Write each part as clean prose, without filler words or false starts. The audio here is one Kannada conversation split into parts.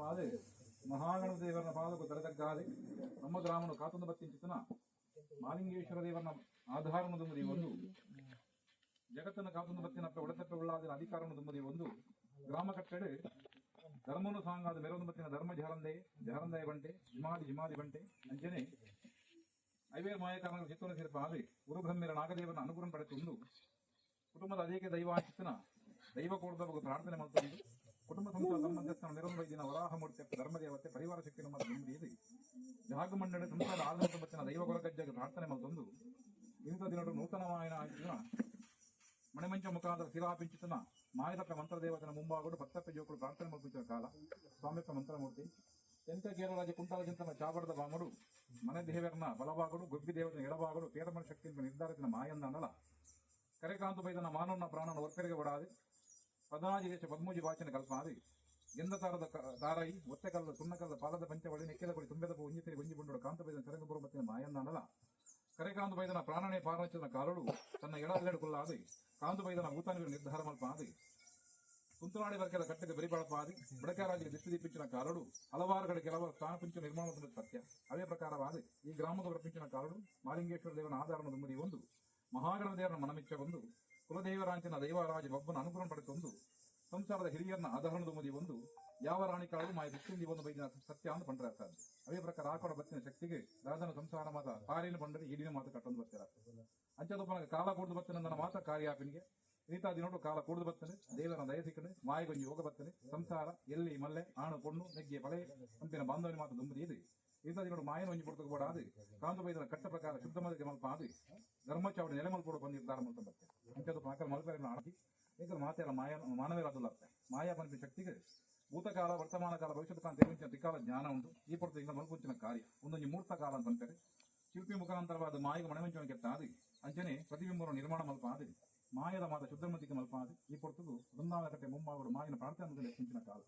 ಪಾದೆ ಮಹಾಗಣಪ ದೇವರನ ಪಾದಕ್ಕೂ ತಲೆತಗ್ಗಾದೆ ನಮ್ಮ ಗ್ರಾಮನು ಕಾತುಂದು ಬತ್ತಿಂಚಿತನ ಮಾಲಿಂಗೇಶ್ವರ ದೇವರನ ಆಧಾರನು ದುಂಬುದಿ ಒಂದು ಜಗತ್ತನ್ನು ಕಾತುಂದು ಬತ್ತಿನಪ್ಪ ಒಡತಪ್ಪ ಉಳ್ಳಾದಿನ ಅಧಿಕಾರನು ದುಂಬುದಿ ಒಂದು ಗ್ರಾಮ ಕಟ್ಟಡೆ ಧರ್ಮನು ಸಾಂಗಾದ ಮೆರೊಂದು ಬತ್ತಿನ ಧರ್ಮ ಜಹರಂದಯ ಬಂಟೆ ಜಿಮಾದಿ ಬಂಟೆ ಅಂಜನೆ ಐವೇರ್ ಮಾಯಕಾರಣ ಚಿತ್ತವನ್ನು ಸೇರ್ಪ ಆದ್ರೆ ಗುರುಬ್ರಹ್ಮರ ನಾಗದೇವನ ಅನುಗ್ರಹ ಪಡೆದುಂದು ಕುಟುಂಬದ ಅದೇಕೆ ದೈವಾಚಿತನ ದೈವ ಕೋಡದ ಬಗ್ಗೆ ಪ್ರಾರ್ಥನೆ ಮಾಡುತ್ತದೆ ಕುಟುಂಬ ಸಂಸ್ಥೆ ಸಂಬಂಧಸ್ಥನ ಮೆರೊಂದು ವರಾಹಮೂರ್ತಿ ಧರ್ಮದೇವತೆ ಪರಿವಾರ ಶಕ್ತಿ ನಮ್ಮ ದುಂಬುದಿ ಜಾಗಮಂಡಳ ಸಂಸಾರ ಆಧುನಿಕ ಬತ್ತಿನ ದೈವ ಕೊರಗಜ್ಜಾಗ ಪ್ರಾರ್ಥನೆ ಮಾಡುತ್ತೊಂದು ಇಂಥ ದಿನಗಳು ನೂತನವಾಯನ ಆಯ್ತಿನ ಮಣಿಮಂಚ ಮುಖಾಂತರ ಶಿರಾಪಿಂಚಿತನ ಮಾಯದಪ್ಪ ಮಂತ್ರದೇವತನ ಮುಂಭಾಗಡು ಭಕ್ತಪ್ಪ ಜೋಕುಳು ಪ್ರಾರ್ಥನೆ ಮಾಡುತ್ತಿದ್ದ ಕಾಲ ಸ್ವಾಮಿಯಪ್ಪ ಮಂತ್ರಮೂರ್ತಿ ಎಂತ ಕೇರಳರಾಜ ಕುಂಟಾಲ ಜಂತನ ಚಾಬಡದ ಬಾಮಡು ಮನೆ ದೇವರನ ಬಲಭಾಗಡು ಗೊಬ್ಬಿ ದೇವತನ ಎಡಭಾಗಡು ಕೇರಮಣ ಶಕ್ತಿಯಿಂದ ನಿರ್ಧಾರತಿನ ಮಾಯಂದ ಅನ್ನಲ ಕರೆಕಾಂತು ಬೈದನ ಮಾನವನ ಪ್ರಾಣನ ಒರ್ಪೆರಿಗೆ ಒಡಾದಿ 14 ದೇಶ 13 ವಾಚನ ಕಲ್ಪಾದಿ ಎಂದ ತಾರದ ತಾರಾಯಿ ಒತ್ತೆಕಲ್ಲದ ಸುಣ್ಣಕಲ್ಲದ ಪಾಲದ ಪಂಚವಳಿ ನೆಕ್ಕೆದ ಕೊಡಿ ತುಂಬೆದ ಉಂಜಿತಿರಿ ಒಂಜಿ ಬಂಡೋಡು ಕಾಂತ ಬೈದನ ಸರಂಗಪುರ ಮತ್ತಿನ ಮಾಯಂದ ಅನ್ನಲ ಕರೆಕಾಂತು ಬೈದನ ಪ್ರಾಣನೇ ಪಾರವಚ್ಚನ ಕಾಲಡು ತನ್ನ ಎಡಲ್ಲೆಡುಕೊಳ್ಳಾದಿ ಕಾಂತು ಬೈದನ ಊತಾನಿಗೆ ನಿರ್ಧಾರ ಮಲ್ಪಾದಿ ಕುಂತನಾಡಿ ವರ್ಗದ ಕಟ್ಟಕ್ಕೆ ಬರಿಬಳಪಾದಿ ಬಡಕರಾಜಿಗೆ ದೃಷ್ಟಿ ದೀಪಿಂಚಿನ ಕಾಲಡು ಹಲವಾರು ಕಡೆ ಕೆಲವರು ಸ್ಥಾನ ಪಿಂಚು ನಿರ್ಮಾಣ ಸತ್ಯ ಅದೇ ಪ್ರಕಾರವಾದಿ ಈ ಗ್ರಾಮದ ಪಿಂಚಿನ ಕಾಲಡು ಮಾಲಿಂಗೇಶ್ವರ ದೇವನ ಆಧಾರನ ದುಂಬುದಿ ಒಂದು ಮಹಾಗಣಪ ದೇವರನ ಮನಮಿಚ್ಚ ಒಂದು ಕುಲದೇವರಾಂಚಿನ ದೈವರಾಜ ಒಬ್ಬನ ಅನುಗ್ರಹ ಪಡೆದೊಂದು ಸಂಸಾರದ ಹಿರಿಯರನ್ನ ಆಧಾರನ ದುಂಬುದಿ ಒಂದು ಯಾವ ರಾಣಿ ಕಾಳು ಮಾಯ ದೃಷ್ಟಿಯಿಂದ ಒಂದು ಬೈದಿನ ಸತ್ಯ ಅಂತ ಪಂಡ್ರೆ ಸಾಧ್ಯ ಅವೇ ಪ್ರಕಾರ ಆಕೋಡ ಬತ್ತಿನ ಶಕ್ತಿಗೆ ರಾಜನ ಸಂಸಾರ ಮಾತ ಕಾರಿನ ಬಂದರೆ ಈಡಿನ ಮಾತು ಕಟ್ಟೊಂದು ಬರ್ತೀರ ಅಂಚದೊಬ್ಬನ ಕಾಲ ಕೂಡ್ದು ಬರ್ತನೆ ನನ್ನ ಮಾತ ಕಾರ್ಯಾಪಿನಿಗೆ ಈತಾ ದಿನೋಡು ಕಾಲ ಕೂಡ್ದು ಬರ್ತನೆ ದೇವರನ ದಯಸಿಕಡೆ ಮಾಯಿಗೊಂಜಿ ಹೋಗ ಬರ್ತನೆ ಸಂಸಾರ ಎಲ್ಲಿ ಮಲ್ಲೆ ಆಣು ಪೊಣ್ಣು ನೆಗ್ಗೆ ಬಳೆ ಅಂತಿನ ಬಾಂಧವನ ಮಾತು ದುಂಬುದಿ ಇದೆ ಈತ ದಿನೋಡು ಮಾಯನ ಒಂಜಿ ಪುಡ್ತಕ್ಕೆ ಕೂಡ ಆದಿ ಕಾಂತು ಬೈದನ ಕಟ್ಟ ಪ್ರಕಾರ ಶುದ್ಧ ಮದಕ್ಕೆ ಮಲ್ಪ ಆದಿ ಧರ್ಮಚಾವಡಿ ನೆಲೆ ಮಲ್ಪೋಡು ಬಂದು ನಿರ್ಧಾರ ಮಾಡ್ತಾ ಬರ್ತೇನೆ ಅಂಚದೊಬ್ಬ ಆಕಲ ಮಲ್ಪೆರನ್ನ ಆಡಿ ಈಗ ಮಾತೆಲ್ಲ ಮಾನವೇರಾದುಲ್ಲಾಗ್ತದೆ ಮಾಯಾ ಪಂಪಿನ ಶಕ್ತಿಗೆ ಭೂತಕಾಲ ವರ್ತಮಾನ ಕಾಲ ಭವಿಷ್ಯದ ಕಾಲ ತೇಲಿಂಚಿನ ತ್ರಿಕಾಲ ಜ್ಞಾನ ಉಂಟು ಈ ಪುಡ್ತು ಇಂದ ಮಲ್ಪುಂಚಿನ ಕಾರ್ಯ ಒಂದೊಂದು ಮೂರ್ತ ಕಾಲ ಅಂತ ಅಂತಾರೆ ಶಿಲ್ಪಿ ಮುಖಾಂತರವಾದ ಮಾಯಿಗೆ ಮಣವಂಚನ ಕೆತ್ತ ಆದಿ ಅಂಚನೆ ಪ್ರತಿಬಿಂಬವನ್ನು ನಿರ್ಮಾಣ ಮಲ್ಪ ಆದಿ ಮಾಯದ ಮಾತ ಶುದ್ಧಮತಿಗೆ ಮಲ್ಪ ಆದಿ ಈ ಪುಡ್ತದು ಬೃಂದಾವನ ಕಟ್ಟೆ ಮುಂಭಾಗಡು ಮಾಯಿನ ಪ್ರಾರ್ಥನೆ ಹೆಚ್ಚಿನ ಕಾಲ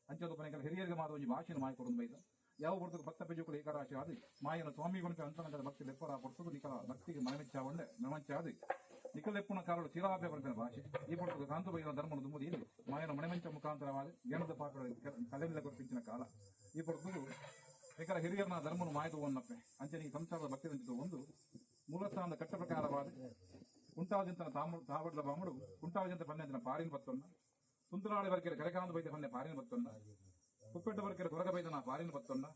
ಅಂಚದೊಬ್ಬನಿಗೆ ಹಿರಿಯರಿಗೆ ಮಾದ ಒಂದು ಭಾಷೆನ ಮಾಯಿ ಕೊಡೋದು ಬೈದ ಯಾವ ಪುಡ್ತಕ್ಕೆ ಭಕ್ತ ಪೆಜುಕುಳು ಏಕರಾಶಿ ಆದಿ ಮಾಯನ ಸ್ವಾಮಿ ಗುಣಿತ ಅಂತನಗದ ಭಕ್ತಿ ಲೆಪ್ಪರ ಪುಡ್ತದು ನಿಕಲ ಭಕ್ತಿಗೆ ಮನಮೆಚ್ಚ ಒಂಡೆ ಮನವಂಚ ಆದಿ ನಿಖಲೆಪ್ಪುನ ಕಾಲಡು ಚಿರಾಪೆ ಬರ್ತಾನೆ ಭಾಷೆ ಈ ಪುಡ್ತಕ್ಕೆ ಕಾಂತು ಬೈದ ಧರ್ಮನ ದುಂಬುದಿ ಇಲ್ಲಿ ಮಾಯನ ಮಣೆಮಂಚ ಮುಖಾಂತರವಾದ ಜ್ಞಾನದ ಪಾತ್ರ ಕಲೆಯಿಂದ ಗುರುತಿಂಚಿನ ಕಾಲ ಈ ಪುಡ್ತದು ಏಕರ ಹಿರಿಯರನ ಧರ್ಮನು ಮಾಯದು ಒನ್ನಪ್ಪೆ ಅಂಚನೆ ಈ ಸಂಸಾರದ ಭಕ್ತಿ ಒಂದು ಮೂಲಸ್ಥಾನದ ಕಟ್ಟ ಪ್ರಕಾರವಾದ ಕುಂಟಾವಜಂತನ ತಾವಡದ ಬಾಮಡು ಕುಂಟಾವಜಂತ ಪನ್ನೆಂದಿನ ಪಾರಿನ ಬತ್ತೊನ್ನ ತುಂತುನಾಡಿ ವರ್ಕೆರ ಕರೆಕಾಂದು ಬೈದ ಪನ್ನೆ ಪಾರಿನ ಬತ್ತೊನ್ನ ಕುಪ್ಪೆಟ್ಟ ವರ್ಕೆರ ಕೊರಗ ಬೈದನ ಪಾರಿನ ಬತ್ತೊನ್ನ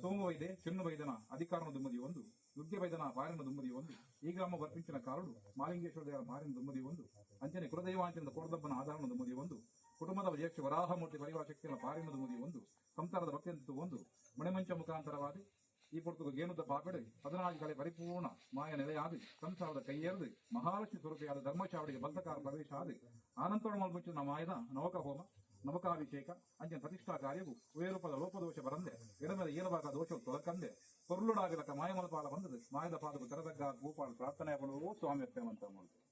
ಸೋಮು ವೈದೆ ಚಿನ್ನು ಬೈದನ ಅಧಿಕಾರನ ದುಂಬುದಿ ಒಂದು ದುರ್ಗೆ ಬೈದನ ಪಾರಿನ ದುಂಬುದಿ ಒಂದು ಈ ಗ್ರಾಮ ಬರ್ಪಿಂಚಿನ ಕಾರಡು ಮಾಲಿಂಗೇಶ್ವರ ದೇವರ ಪಾರಿನ ದುಂಬುದಿ ಒಂದು ಅಂಚನೆ ಕುಲದೈವಾಂಚನದ ಕೋಡದಬ್ಬನ ಆಧಾರನ ದುಂಬುದಿ ಒಂದು ಕುಟುಂಬದ ಅಧ್ಯಕ್ಷ ವರಾಹಮೂರ್ತಿ ಪರಿವಾರ ಶಕ್ತಿಯ ಪಾರಿನ ದುಂಬುದಿ ಒಂದು ಸಂಸಾರದ ಭಕ್ತಿಯಂತೂ ಒಂದು ಮಣೆಮಂಚ ಮುಖಾಂತರವಾದಿ ಈ ಪುಡ್ತುಗ ಗೇನುದ ಪಾಪಡೆ 14 ಕಲೆ ಪರಿಪೂರ್ಣ ಮಾಯ ನೆಲೆಯಾದಿ ಸಂಸಾರದ ಕೈಯೇರ್ದು ಮಹಾಲಕ್ಷ್ಮಿ ಸ್ವರೂಪಿಯಾದ ಧರ್ಮಚಾವಡಿಗೆ ಬಲ್ತಕಾರ ಪ್ರವೇಶ ಆದಿ ಆನಂತೋಡ ಮಲ್ಪುಚ್ಚಿನ ಮಾಯದ ನವಕ ಹೋಮ ನವಕಾಭಿಷೇಕ ಅಂಚಿನ ಪ್ರತಿಷ್ಠಾ ಕಾರ್ಯವು ಉಯರೂಪದ ಲೋಪದೋಷ ಬರಂದೆ ಎಡಮೆದ ಏಲಭಾಗ ದೋಷವು ತೊಲಕಂದೆ ಕೊರ್ಲುಡಾಗಲಕ ಮಾಯ ಮಲ್ಪಾಲ ಬಂದದು ಮಾಯದ ಪಾದವು ತೆರೆದಗ್ಗ ಗೋಪಾಲ ಪ್ರಾರ್ಥನೆ ಮಾಡುವ ಸ್ವಾಮಿ ಅಂತ ಮಾಡ್ತೀವಿ